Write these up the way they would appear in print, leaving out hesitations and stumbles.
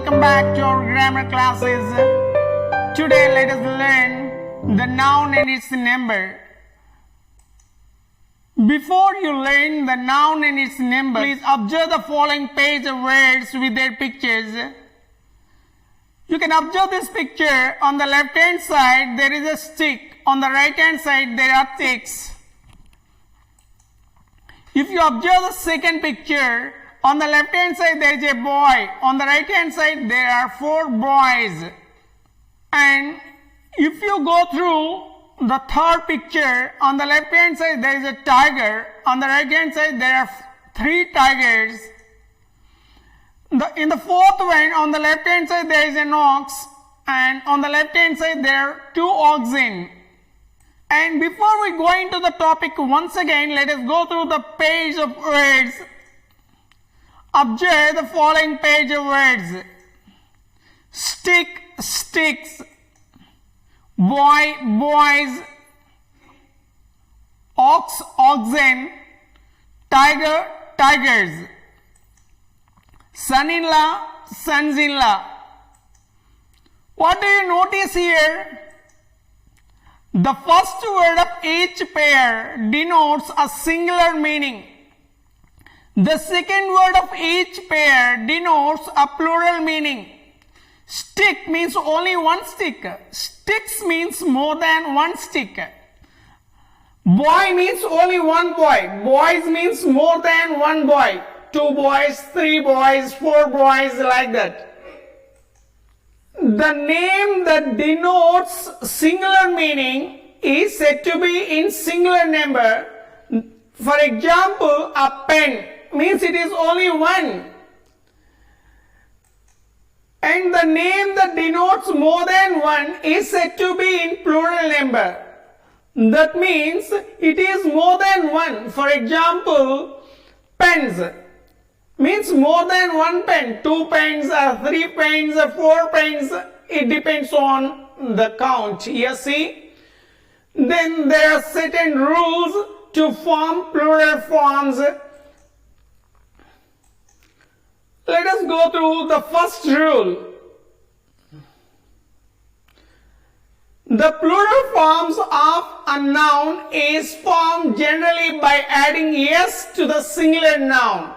welcome back to our grammar classes. Today let us learn the noun and its number. Before you learn the noun and its number, please observe the following page of words with their pictures. You can observe this picture. On the left hand side there is a stick, on the right hand side there are sticks. If you observe the second picture, on the left hand side there is a boy, on the right hand side there are 4 boys. And if you go through the third picture, on the left hand side there is a tiger, on the right hand side there are 3 tigers. In the fourth one, on the left hand side there is an ox, and on the left hand side there are 2 oxen. And before we go into the topic once again, let us go through the page of words. Observe the following page of words. Stick, sticks. Boy, boys. Ox, oxen. Tiger, tigers. Son-in-law, sons-in-law. What do you notice here? The first word of each pair denotes a singular meaning. The second word of each pair denotes a plural meaning. Stick means only one stick. Sticks means more than one stick. Boy means only one boy. Boys means more than one boy. 2 boys, 3 boys, 4 boys, like that. The name that denotes singular meaning is said to be in singular number. For example, a pen means it is only one. And the name that denotes more than one is said to be in plural number. That means it is more than one. For example, pens means more than one pen. 2 pens, 3 pens, 4 pens. It depends on the count. You see? Then there are certain rules to form plural forms. Let us go through the first rule. The plural forms of a noun is formed generally by adding s to the singular noun.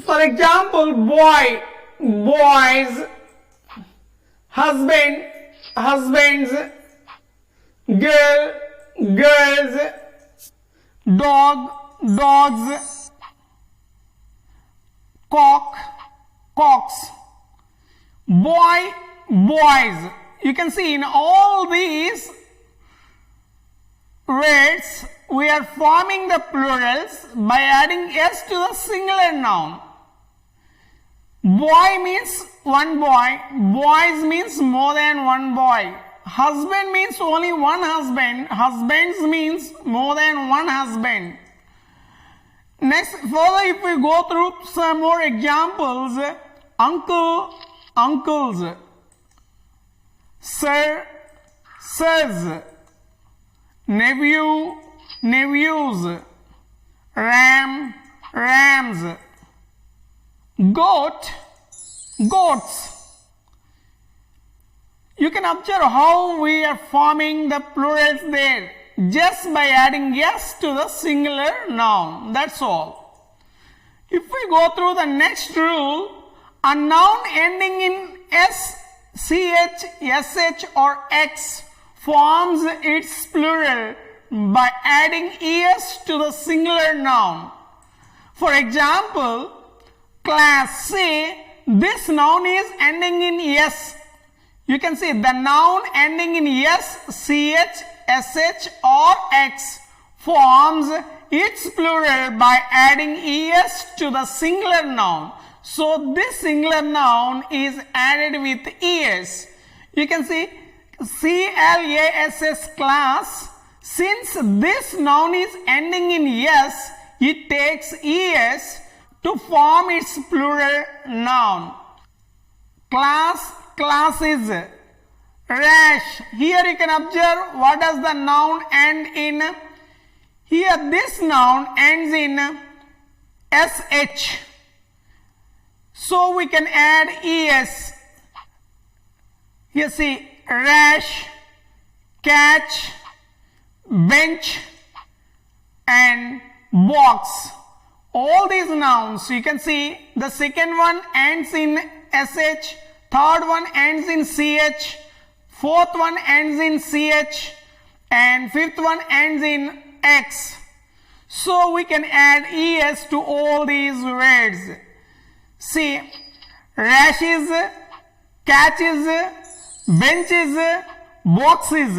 For example, boy, boys, husband, husbands, girl, girls, dog, dogs, cock, cocks, boy, boys. You can see in all these words we are forming the plurals by adding s to the singular noun. Boy means one boy, boys means more than one boy. Husband means only one husband, husbands means more than one husband. Next, further if we go through some more examples, uncle, uncles, sir, sirs, nephew, nephews, ram, rams, goat, goats. You can observe how we are forming the plurals there just by adding s to the singular noun. That's all. If we go through the next rule, a noun ending in s, ch, sh or x forms its plural by adding es to the singular noun. For example, class, say this noun is ending in s. You can see the noun ending in s, ch, sh or x forms its plural by adding es to the singular noun. So this singular noun is added with es. You can see class, class. Since this noun is ending in s, it takes es to form its plural noun. Class, classes. Rash. Here you can observe what does the noun end in. Here this noun ends in sh. So we can add es. You see, rash, catch, bench, and box. All these nouns, you can see the second one ends in sh, third one ends in ch, fourth one ends in ch, and fifth one ends in x. So we can add es to all these words. See, rashes, catches, benches, boxes.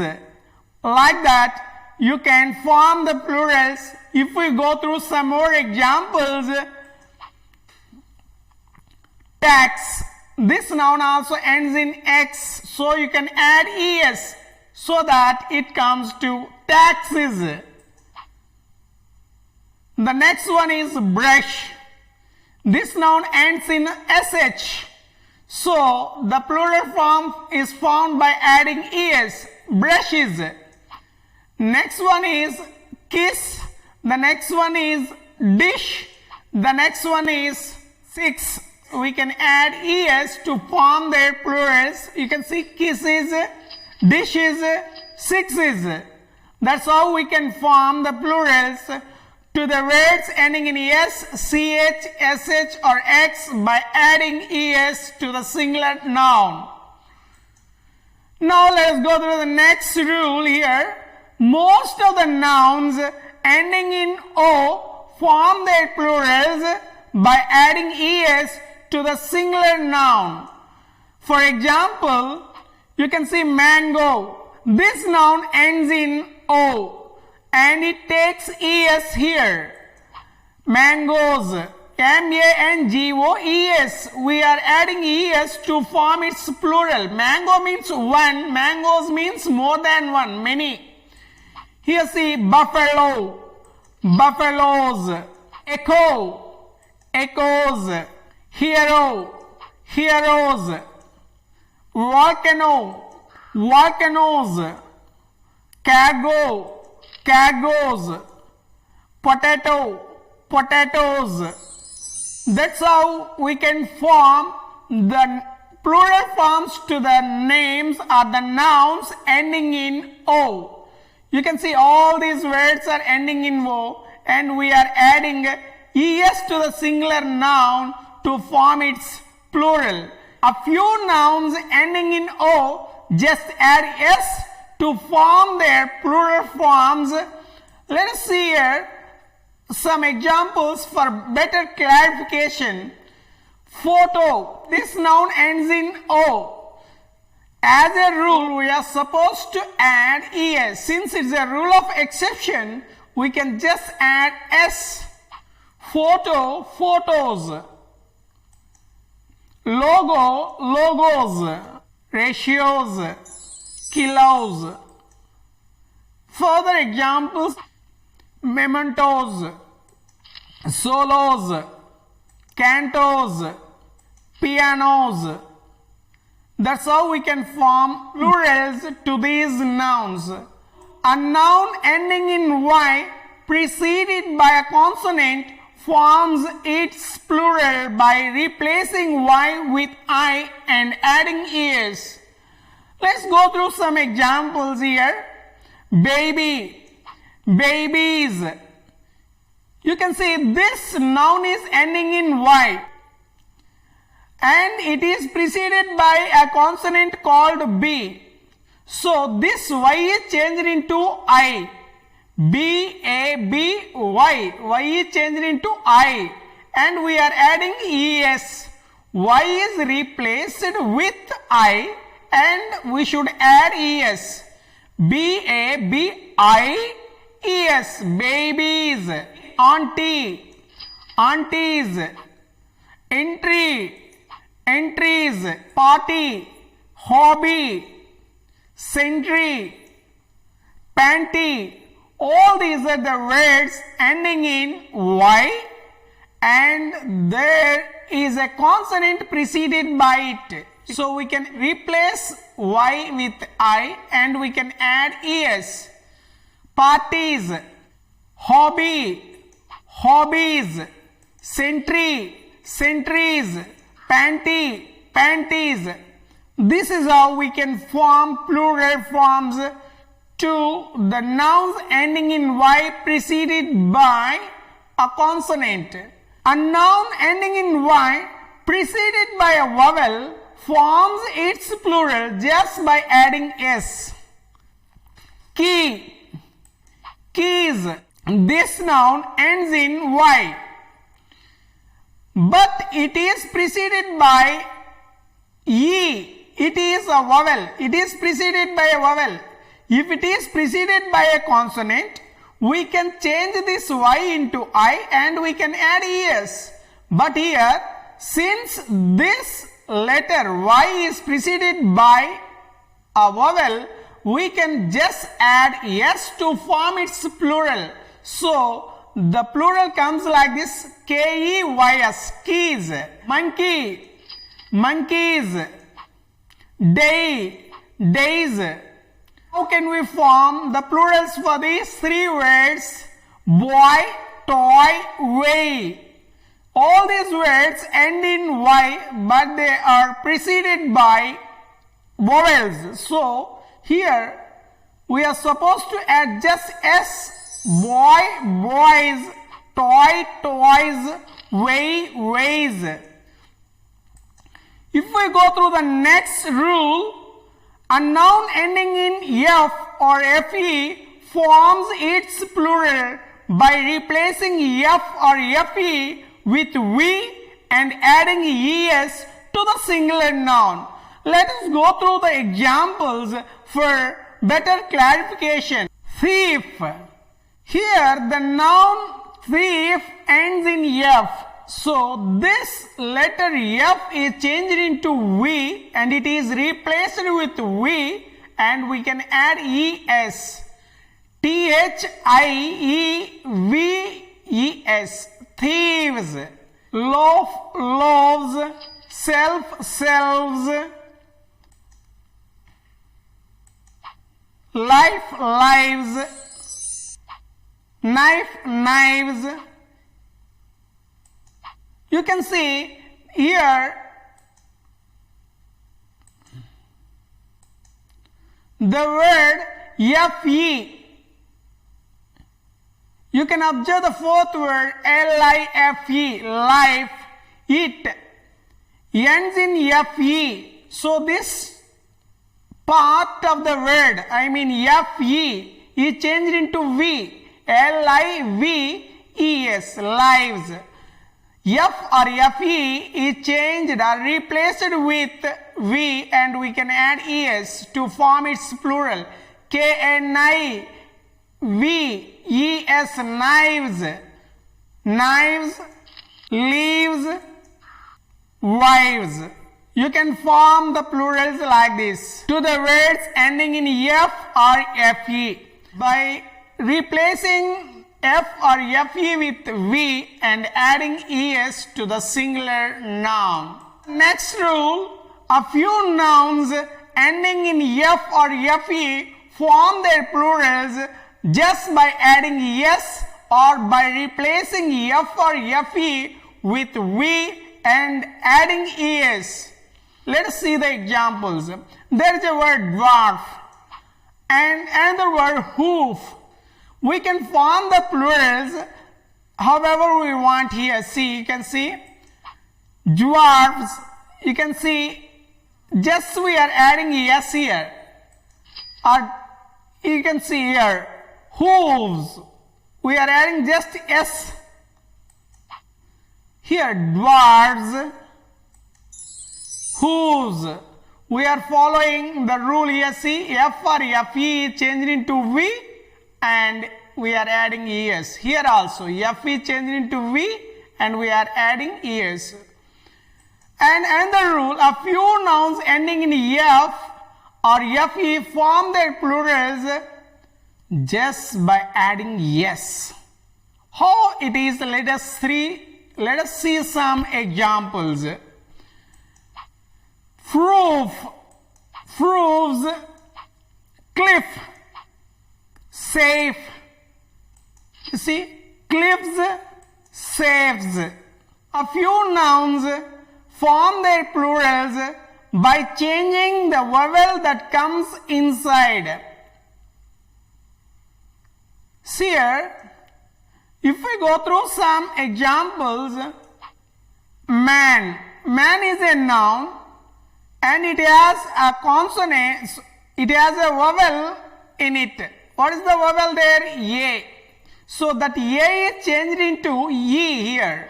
Like that, you can form the plurals. If we go through some more examples, tax. This noun also ends in x, so you can add es so that it comes to taxes. The next one is brush. This noun ends in sh, so the plural form is found by adding es, brushes. Next one is kiss. The next one is dish. The next one is six. We can add es to form their plurals. You can see kisses, dishes, sixes. That's how we can form the plurals to the words ending in es, ch, sh or x by adding es to the singular noun. Now let us go through the next rule here. Most of the nouns ending in o form their plurals by adding es to the singular noun. For example, you can see mango. This noun ends in o and it takes es here. Mangoes, M-A-N-G-O-E-S. We are adding es to form its plural. Mango means one, mangoes means more than one, many. Here see buffalo, buffaloes, echo, echoes, hero, heroes, volcano, volcanoes, cargo, cargoes, potato, potatoes. That's how we can form the plural forms to the names or the nouns ending in o. You can see all these words are ending in o and we are adding es to the singular noun to form its plural. A few nouns ending in o just add s to form their plural forms. Let us see here some examples for better clarification. Photo. This noun ends in o. As a rule, we are supposed to add es. Since it's a rule of exception, we can just add s. Photo, photos. Logo, logos. Ratios, kilos. Further examples, mementos, solos, cantos, pianos. That's how we can form plurals to these nouns. A noun ending in y preceded by a consonant forms its plural by replacing y with I and adding es. Let's go through some examples here. Baby, babies. You can see this noun is ending in y and it is preceded by a consonant called b. So this y is changed into I. B-A-B-Y. Y is changed into I. And we are adding es. Y is replaced with I and we should add es. B-A-B-I-E-S. Babies. Auntie. Aunties. Entry. Entries, party, hobby, century, panty. All these are the words ending in y and there is a consonant preceded by it. So we can replace y with I and we can add es. Parties, hobby, hobbies, century, centuries, panty, panties. This is how we can form plural forms to the nouns ending in Y preceded by a consonant. A noun ending in Y preceded by a vowel forms its plural just by adding S. Key, keys. This noun ends in Y, but it is preceded by E. It is a vowel. It is preceded by a vowel. If it is preceded by a consonant, we can change this Y into I and we can add ES. But here, since this letter Y is preceded by a vowel, we can just add S to form its plural. So, the plural comes like this, K-E-Y-S, keys. Monkey, monkeys. Day, days. How can we form the plurals for these three words? Boy, toy, way. All these words end in Y, but they are preceded by vowels. So, here we are supposed to add just S. Boy, boys, toy, toys, way, ways. If we go through the next rule, a noun ending in F or FE forms its plural by replacing F or FE with V and adding ES to the singular noun. Let us go through the examples for better clarification. Thief. Here the noun thief ends in F. So this letter F is changed into V and it is replaced with V and we can add ES. Thieves. Thieves. Loaf, loaves. Self, selves. Life, lives. Knife, knives. You can see here the word FE. You can observe the fourth word LIFE, life, it ends in FE. So this part of the word, I mean FE, is changed into V. LIVES, lives. F or FE is changed or replaced with V and we can add ES to form its plural. KNIVES, knives. Knives, leaves, wives. You can form the plurals like this to the words ending in F or FE by replacing F or FE with V and adding ES to the singular noun. Next rule, a few nouns ending in F or FE form their plurals just by adding ES or by replacing F or FE with V and adding ES. Let us see the examples. There is a word dwarf and another word hoof. We can form the plurals however we want here. See, you can see dwarfs. You can see just we are adding S here. Or you can see here hooves. We are adding just S. Here dwarves, hooves. We are following the rule here. See, F or FE is changed into V and we are adding ES. Here also F is changed into V and we are adding ES. And another rule, a few nouns ending in F or FE form their plurals just by adding S. How it is? Let us see some examples. Proof, proves, cliff, safe. You see, cliffs, saves. A few nouns form their plurals by changing the vowel that comes inside. See here, if we go through some examples, man. Man is a noun and it has a consonant, it has a vowel in it. What is the vowel there? A. So that A is changed into E here.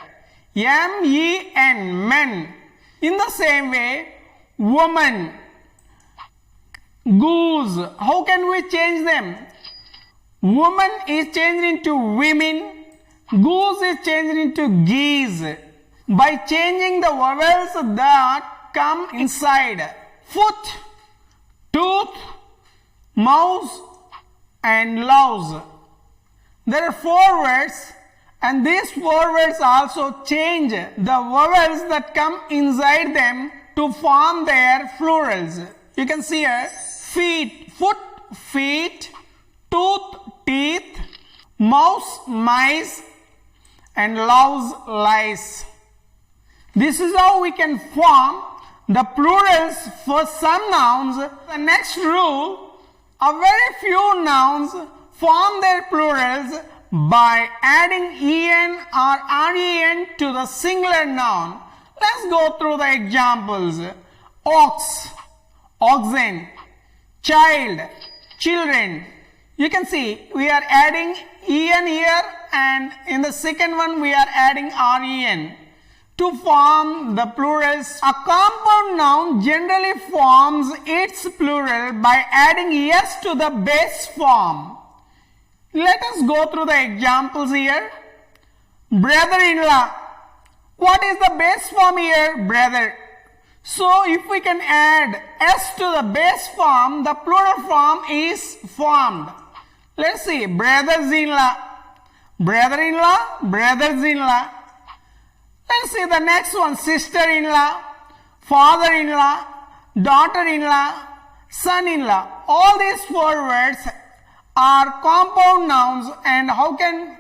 M-E-N, men. In the same way, woman, goose. How can we change them? Woman is changed into women. Goose is changed into geese. By changing the vowels that come inside. Foot, tooth, mouse and louse. There are 4 words and these 4 words also change the vowels that come inside them to form their plurals. You can see here feet, foot, feet, tooth, teeth, mouse, mice and louse, lice. This is how we can form the plurals for some nouns. The next rule, a very few nouns form their plurals by adding en or ren to the singular noun. Let's go through the examples. Ox, oxen, child, children. You can see we are adding en here and in the second one we are adding ren. To form the plurals, a compound noun generally forms its plural by adding s to the base form. Let us go through the examples here. Brother-in-law. What is the base form here? Brother. So if we can add s to the base form, the plural form is formed. Let's see. Brothers-in-law. Brother-in-law, brothers-in-law. Let's see the next one. Sister-in-law, father-in-law, daughter-in-law, son-in-law. All these 4 words are compound nouns and how can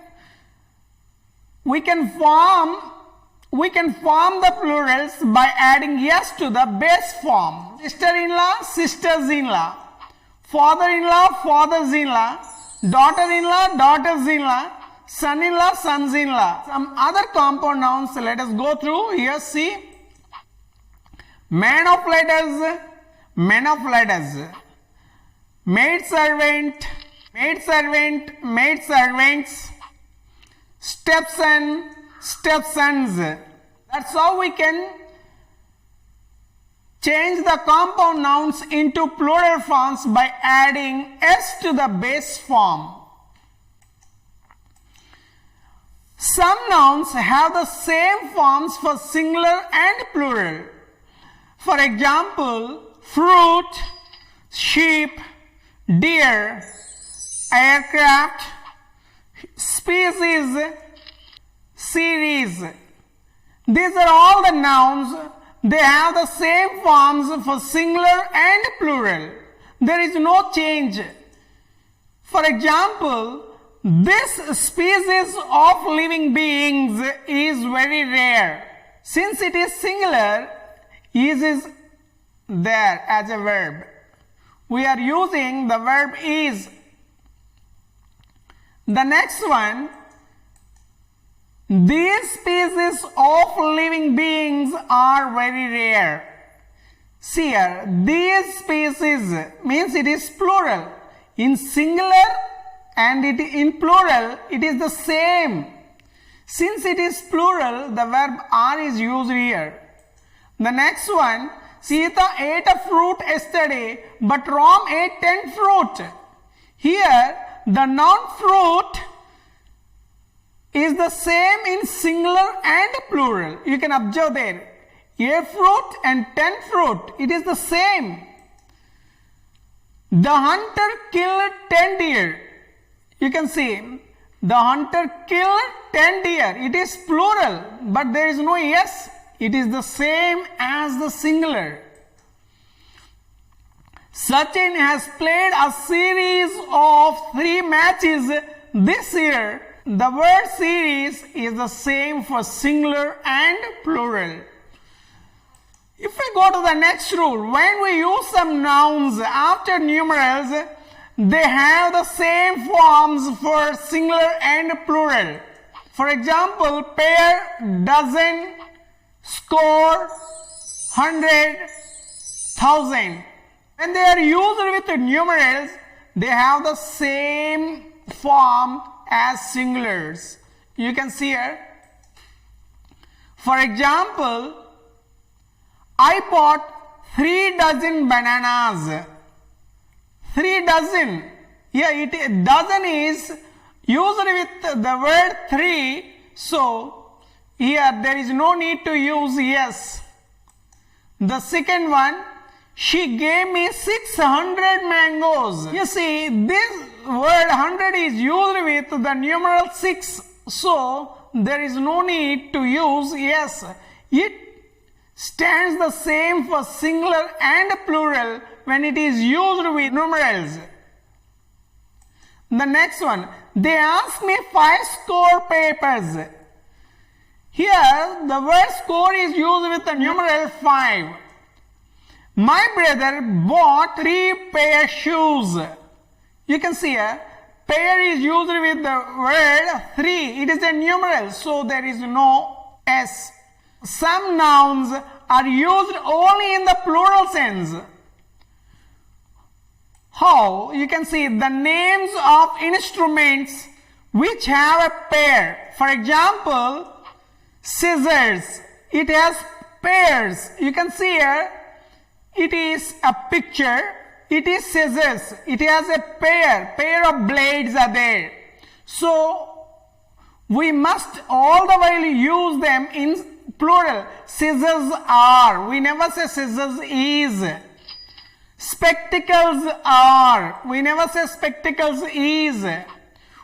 we can form the plurals by adding s to the base form. Sister-in-law, sisters-in-law, father-in-law, fathers-in-law, daughter-in-law, daughters-in-law, son-in-law, sons-in-law. Some other compound nouns, let us go through here. See, man of letters, men of letters, maid-servant, maid-servant, maid-servants, stepson, stepsons. That's how we can change the compound nouns into plural forms by adding s to the base form. Some nouns have the same forms for singular and plural. For example, fruit, sheep, deer, aircraft, species, series. These are all the nouns. They have the same forms for singular and plural. There is no change. For example, this species of living beings is very rare. Since it is singular, is there as a verb. We are using the verb is. The next one, these species of living beings are very rare. See here, these species means it is plural. In singular and in plural, it is the same. Since it is plural, the verb are is used here. The next one, Sita ate a fruit yesterday, but Ram ate 10 fruit. Here, the noun fruit is the same in singular and plural. You can observe there. A fruit and 10 fruit. It is the same. The hunter killed 10 deer. You can see. The hunter killed 10 deer. It is plural, but there is no s. It is the same as the singular. Sachin has played a series of 3 matches this year. The word series is the same for singular and plural. If we go to the next rule, when we use some nouns after numerals, they have the same forms for singular and plural. For example, pair, dozen, score, 100, 1,000. When they are used with numerals, they have the same form as singulars. You can see here. For example, I bought 3 dozen bananas. 3 dozen. Here dozen is used with the word 3. So here there is no need to use yes. The second one, she gave me 600 mangoes. You see, this word 100 is used with the numeral 6. So there is no need to use yes. It stands the same for singular and plural when it is used with numerals. The next one, they asked me 5 score papers. Here the word score is used with the numeral 5. My brother bought 3 pair shoes. You can see here, pair is used with the word 3. It is a numeral, so there is no s. Some nouns are used only in the plural sense. How? You can see the names of instruments which have a pair. For example, scissors. It has pairs. You can see here, it is a picture. It is scissors. It has a pair of blades are there. So we must all the while use them in plural. Scissors are. We never say scissors is. Spectacles are. We never say spectacles is.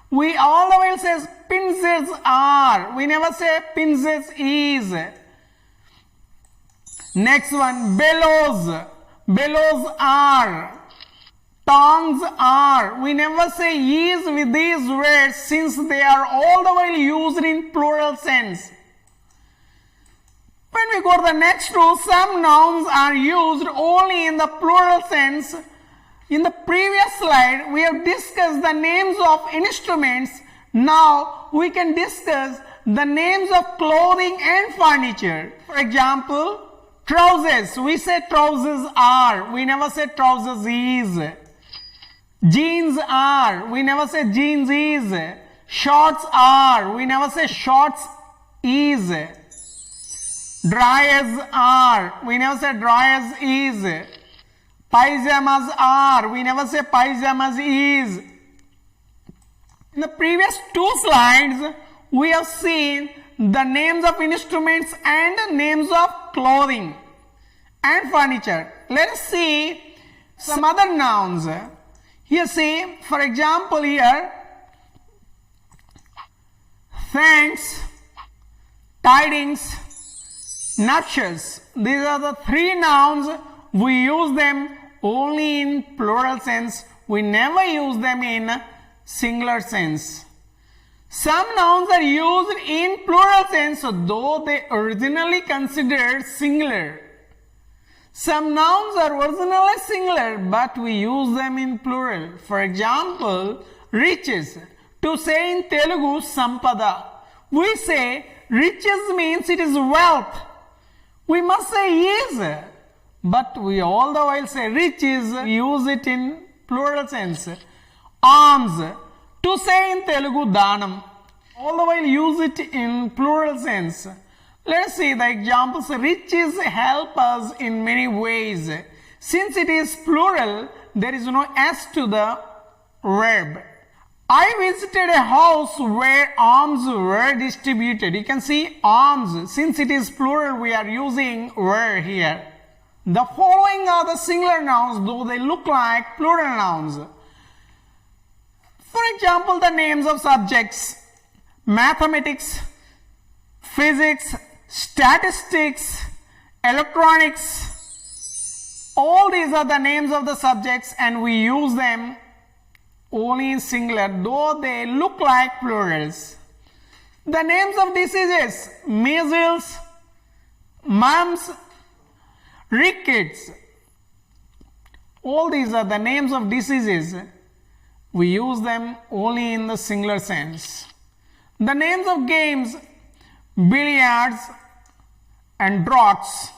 We all the while say pincers are. We never say pincers is. Next one, bellows. Bellows are. Tongs are. We never say is with these words since they are all the while used in plural sense. When we go to the next rule, some nouns are used only in the plural sense. In the previous slide, we have discussed the names of instruments. Now we can discuss the names of clothing and furniture. For example, trousers. We say trousers are. We never say trousers is. Jeans are. We never say jeans is. Shorts are. We never say shorts is. Dryers are. We never say dryers is. Pyjamas are. We never say pyjamas is. In the previous 2 slides, we have seen the names of instruments and names of clothing and furniture. Let us see some other nouns. Here see, for example here, thanks, tidings, nuptials. These are the 3 nouns. We use them only in plural sense. We never use them in singular sense. Some nouns are used in plural sense though they originally considered singular. Some nouns are originally singular but we use them in plural. For example, riches. To say in Telugu, sampada. We say riches means it is wealth. We must say is. But we all the while say riches, use it in plural sense. Alms. To say in Telugu, danam. All the while use it in plural sense. Let us see the examples. Riches help us in many ways. Since it is plural, there is no s to the verb. I visited a house where alms were distributed. You can see alms. Since it is plural, we are using were here. The following are the singular nouns, though they look like plural nouns. For example, the names of subjects: mathematics, physics, statistics, electronics. All these are the names of the subjects and we use them only in singular, though they look like plurals. The names of diseases: measles, mumps, rickets. All these are the names of diseases. We use them only in the singular sense. The names of games, billiards and draughts.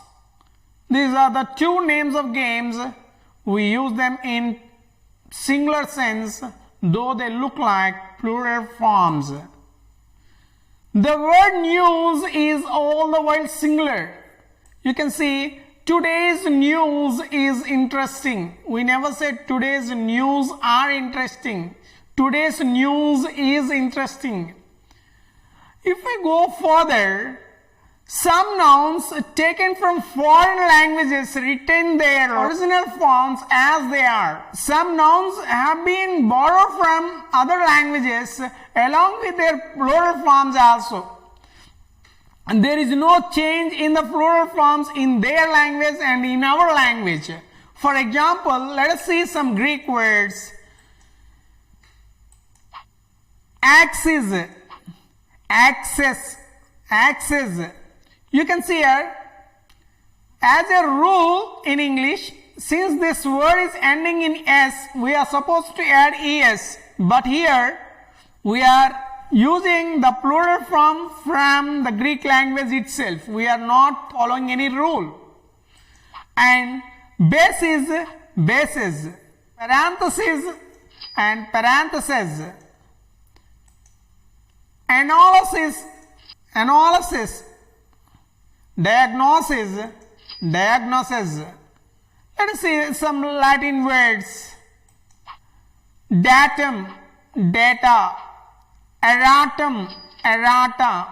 These are the two names of games. We use them in singular sense, though they look like plural forms. The word news is all the while singular. You can see today's news is interesting. We never said today's news are interesting. Today's news is interesting. If we go further, some nouns taken from foreign languages retain their original forms as they are. Some nouns have been borrowed from other languages along with their plural forms also. And there is no change in the plural forms in their language and in our language. For example, let us see some Greek words. Axis, access, access. You can see here, as a rule in English, since this word is ending in S, we are supposed to add ES. But here, we are using the plural form from the Greek language itself. We are not following any rule. And basis, bases. Parenthesis and parentheses. Analysis, analysis. Diagnosis, diagnosis. Let us see some Latin words. Datum, data. Erratum, errata.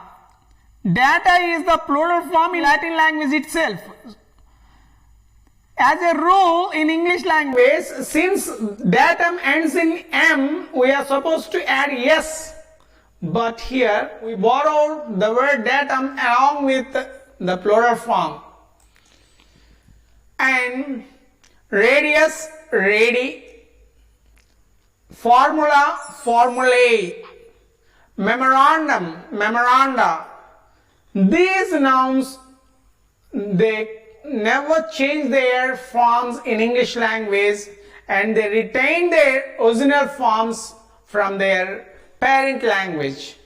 Data is the plural form in Latin language itself. As a rule in English language, since datum ends in M, we are supposed to add yes. But here we borrowed the word datum along with the plural form. And radius, radi. Formula, formulae. Memorandum, memoranda. These nouns, they never change their forms in English language and they retain their original forms from their parent language.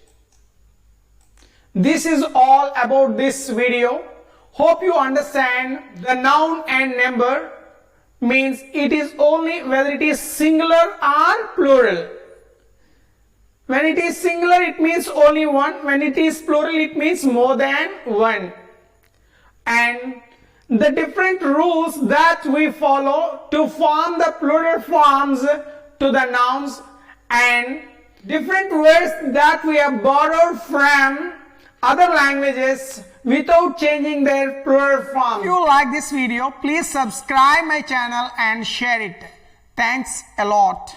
This is all about this video. Hope you understand. The noun and number means it is only whether it is singular or plural. When it is singular, it means only one. When it is plural, it means more than one. And the different rules that we follow to form the plural forms to the nouns and different words that we have borrowed from other languages without changing their plural form. If you like this video, please subscribe my channel and share it. Thanks a lot.